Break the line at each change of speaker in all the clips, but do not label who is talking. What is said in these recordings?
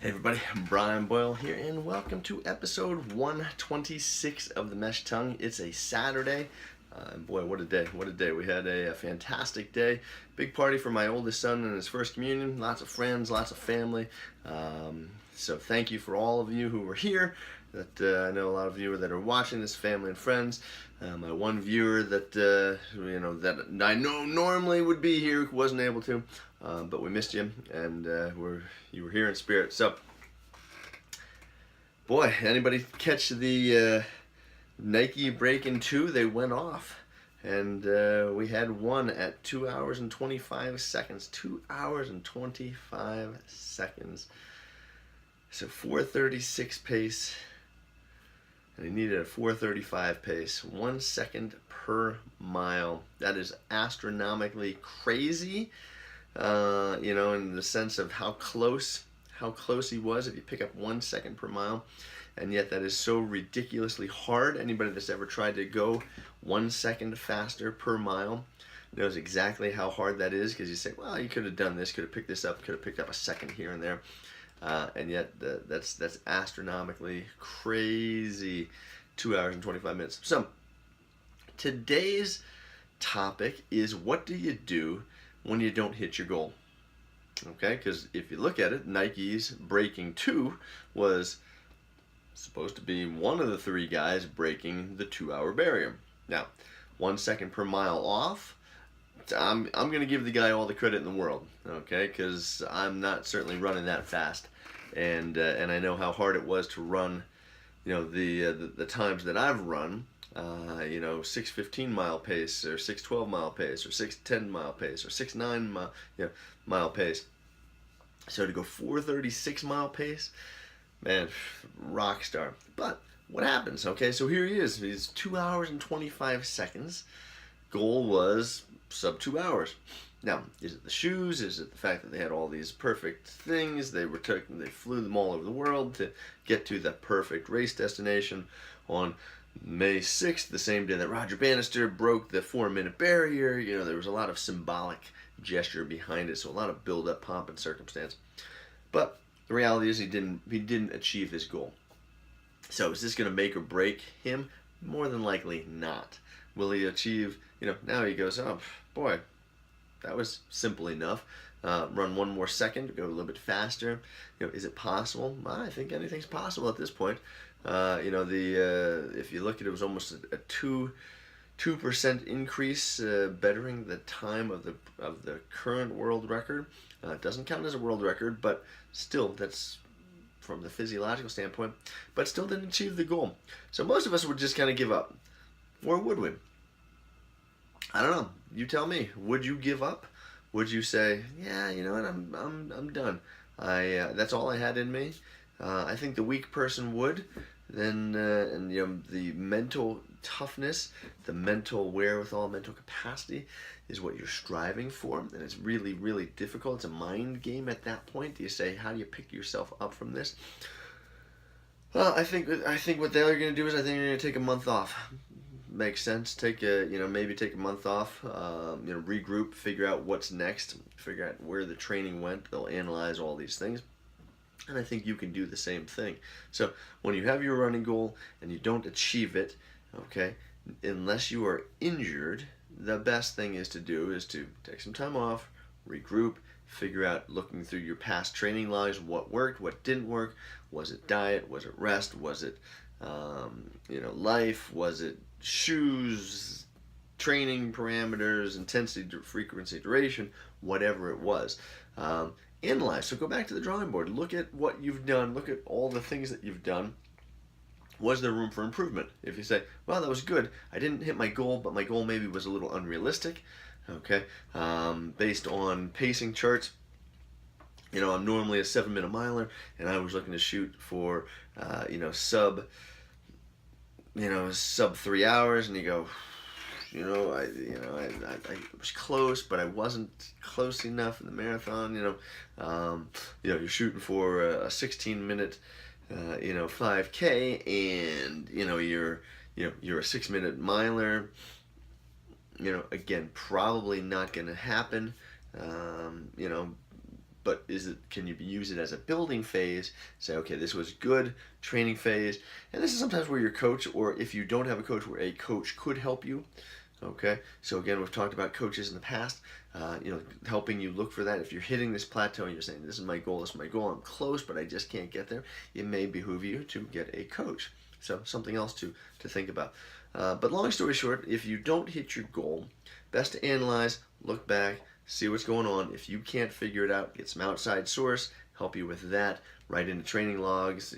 Hey everybody, Brian Boyle here, and welcome to episode 126 of the Mesh Tongue. It's a Saturday, and boy, what a day! What a day! We had a fantastic day. Big party for my oldest son and his first communion. Lots of friends, lots of family. So thank you for all of you who were here. That I know a lot of you that are watching this, family and friends. My one viewer that that I know normally would be here wasn't able to. But we missed you, and you were here in spirit. So, boy, anybody catch the Nike Break-In 2? They went off, and we had one at 2 hours and 25 seconds. 2 hours and 25 seconds. So 4:36 pace, and he needed a 4:35 pace. 1 second per mile. That is astronomically crazy. In the sense of how close he was if you pick up 1 second per mile, and yet that is so ridiculously hard. Anybody that's ever tried to go 1 second faster per mile knows exactly how hard that is, because you say, well, you could have done this, could have picked this up, could have picked up a second here and there, and yet that's astronomically crazy. 2 hours and 25 minutes. So today's topic is, what do you do when you don't hit your goal? Okay, because if you look at it, Nike's Breaking 2 was supposed to be one of the three guys breaking the 2 hour barrier. Now, 1 second per mile off, I'm going to give the guy all the credit in the world, okay, because I'm not certainly running that fast, and I know how hard it was to run, the times that I've run. 6:15 mile pace, or 6:12 mile pace, or 6:10 mile pace, or 6:9 mile pace. So to go 4:36 mile pace, man, rock star. But what happens? Okay, so here he is. He's 2 hours and 25 seconds. Goal was sub 2 hours. Now, is it the shoes? Is it the fact that they had all these perfect things? They flew them all over the world to get to the perfect race destination on May 6th, the same day that Roger Bannister broke the 4-minute barrier. There was a lot of symbolic gesture behind it, so a lot of build-up, pomp, and circumstance. But the reality is he didn't achieve his goal. So is this going to make or break him? More than likely not. Will he achieve, now he goes, oh, boy, that was simple enough. Run 1 more second, go a little bit faster. Is it possible? Well, I think anything's possible at this point. If you look at it, it was almost a 2% increase, bettering the time of the current world record. It doesn't count as a world record, but still, that's from the physiological standpoint. But still didn't achieve the goal. So most of us would just kind of give up, or would we? I don't know. You tell me. Would you give up? Would you say, yeah, you know what, I'm done. That's all I had in me. I think the weak person would. Then the mental toughness, the mental wherewithal, mental capacity is what you're striving for, and it's really, really difficult. It's a mind game at that point. Do you say, how do you pick yourself up from this? Well, I think what they're going to do is, I think you're going to take a month off. Makes sense. Maybe take a month off. Regroup, figure out what's next, figure out where the training went. They'll analyze all these things. And I think you can do the same thing. So when you have your running goal and you don't achieve it, okay, unless you are injured, the best thing is to take some time off, regroup, figure out, looking through your past training logs, what worked, what didn't work. Was it diet? Was it rest? Was it life? Was it shoes, training parameters, intensity, frequency, duration, whatever it was. Analyze. So go back to the drawing board. Look at what you've done. Look at all the things that you've done. Was there room for improvement? If you say, well, that was good. I didn't hit my goal, but my goal maybe was a little unrealistic. Okay. Based on pacing charts, I'm normally a 7-minute miler, and I was looking to shoot for, sub 3 hours, and you go, I was close, but I wasn't close enough in the marathon. You're shooting for a 16-minute, 5K, and you're a 6-minute miler. Again, probably not going to happen. but can you use it as a building phase? Say, okay, this was good training phase, and this is sometimes where your coach, or if you don't have a coach, where a coach could help you. Okay, so again, we've talked about coaches in the past, helping you look for that. If you're hitting this plateau and you're saying, this is my goal, I'm close, but I just can't get there, it may behoove you to get a coach. So something else to think about. But long story short, if you don't hit your goal, best to analyze, look back, see what's going on. If you can't figure it out, get some outside source, help you with that. Write into training logs,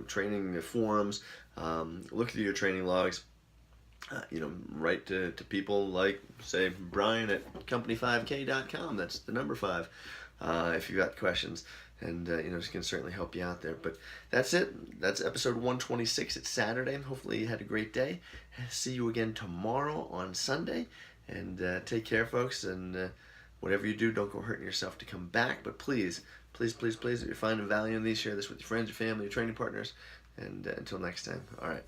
training forums. Look through your training logs. Write to people like, say, Brian at company5k.com. That's the number 5. If you've got questions, and just can certainly help you out there. But that's it. That's episode 126. It's Saturday. Hopefully you had a great day. See you again tomorrow on Sunday. And take care, folks. And whatever you do, don't go hurting yourself to come back. But please, please, please, please, if you're finding value in these, share this with your friends, your family, your training partners. And until next time. All right.